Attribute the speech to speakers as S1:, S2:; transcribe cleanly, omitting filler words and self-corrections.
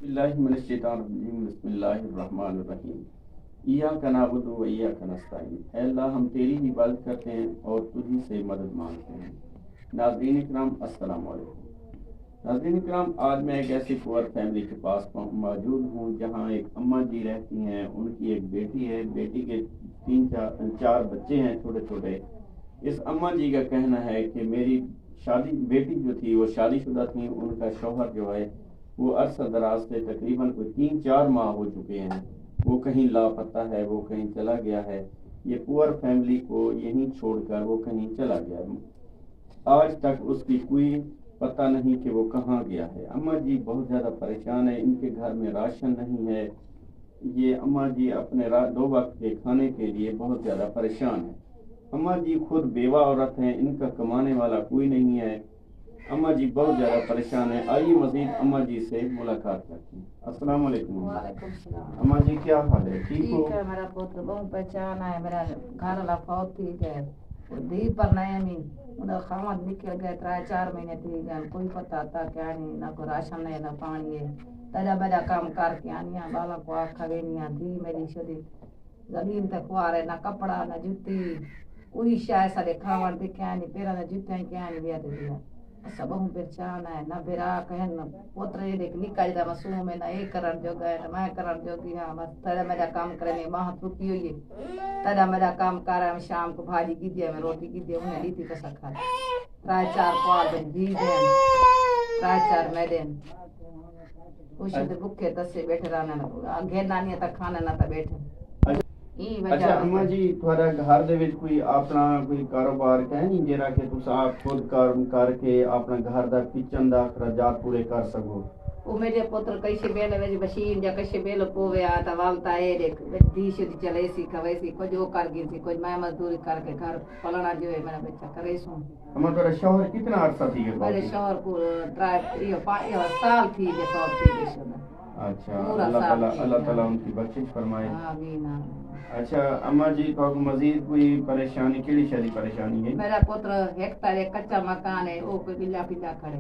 S1: बिस्मिल्लाहिर्रहमानिर्रहीम। इय्याका नअबुदु व इय्याका नस्तईन। ऐ अल्लाह, हम तेरी ही इबादत करते हैं और तुझी से मदद मांगते हैं। नाज़रीन इकराम, अस्सलाम वालेकुम। नाज़रीन इकराम, आज मैं एक ऐसी पुअर फैमिली के पास मौजूद हूँ जहाँ एक अम्मा जी रहती हैं। उनकी एक बेटी है, बेटी के 3-4 बच्चे हैं छोटे छोटे। इस अम्मा जी का कहना है कि मेरी बेटी जो थी वो शादीशुदा थी। उनका शौहर जो है वो अरसा दराज से तकरीबन कोई 3-4 माह हो चुके हैं, वो कहीं लापता है, वो कहीं चला गया है। ये पुअर फैमिली को यहीं छोड़कर वो कहीं चला गया है। आज तक उसकी कोई पता नहीं कि वो कहाँ गया है। अम्मा जी बहुत ज़्यादा परेशान है, इनके घर में राशन नहीं है। ये अम्मा जी अपने 2 वक्त के खाने के लिए बहुत ज़्यादा परेशान है। अम्मा जी खुद बेवा औरत हैं, इनका कमाने वाला कोई नहीं है। अम्मा जी बहुत ज़्यादा परेशान है। आइए मज़ीद अम्मा जी से मुलाकात करते हैं। अस्सलाम वालेकुम।
S2: वालेकुम सलाम।
S1: अम्मा जी क्या हाल है, ठीक हो?
S2: ठीक है, मेरा पुत्र बहुत परेशान है। मेरा घर वाला फौत थी गए, वो दी पर नहीं मी उनका खामद निकल गए। 3-4 महीने थी गए, कोई पता था क्या नहीं, ना कोई राशन नहीं ना पानी है। तजा बजा काम करके आनिया, बाला को आखा वेनिया दी मेरी शुदी जमीन तक कुआरे, ना कपड़ा ना जूती, कोई शाय सारे खावन दिखे नहीं, पेरा ना जूते क्या नहीं दिया दिया। सब हम परेशान है, ना बेरा कहन पोतरे देख निकाल दा मसूम में, ना एक करण जो गए ना मैं करण जोगी। हाँ बस तदा मेरा काम करने माह रुकी हुई है। तदा मेरा काम कर रहा, शाम को भाजी की दिया, मैं रोटी की दिया, उन्हें ली थी तो सखा 3-4 पाल दिन दी दें, 3-4 में दें कुछ तो भूखे तसे बैठे रहना ना, आगे नानी तक खाना ना तो बैठे।
S1: अच्छा अम्मा जी, ਤੁਹਾਡਾ ਘਰ ਦੇ ਵਿੱਚ ਕੋਈ ਆਪਣਾ ਕੋਈ ਕਾਰੋਬਾਰ ਹੈ ਨਹੀਂ ਜਿਹੜਾ ਕਿ ਤੁਸੀਂ ਆਪ ਖੁਦ ਕੰਮ ਕਰਕੇ ਆਪਣਾ ਘਰ ਦਾ ਕਿਚਨ ਦਾ ਖਰਚਾਤ ਪੂਰੇ ਕਰ ਸਕੋ?
S2: वो मेरे पुत्र कैसे बेल में मशीन या कैसे बेल पोवे आता वालता है देख दी शुद्ध चले सी कवे सी कुछ वो कर गई सी, कुछ मैं मजदूरी करके घर पलना जो है मेरा बच्चा करे सो।
S1: अम्मा तेरा शौहर कितना अरसा थी गया?
S2: मेरे शौहर को ड्राइव ये 5 साल थी जे सब थी शुद्ध।
S1: अच्छा, अल्लाह ताला उनकी बख्शिश फरमाए।
S2: आमीन।
S1: अच्छा अम्मा जी, तो मजीद कोई परेशानी केड़ी शादी परेशानी है?
S2: मेरा पुत्र हेक्टर एक कच्चा मकान है, वो कोई बिल्ला पिल्ला खड़े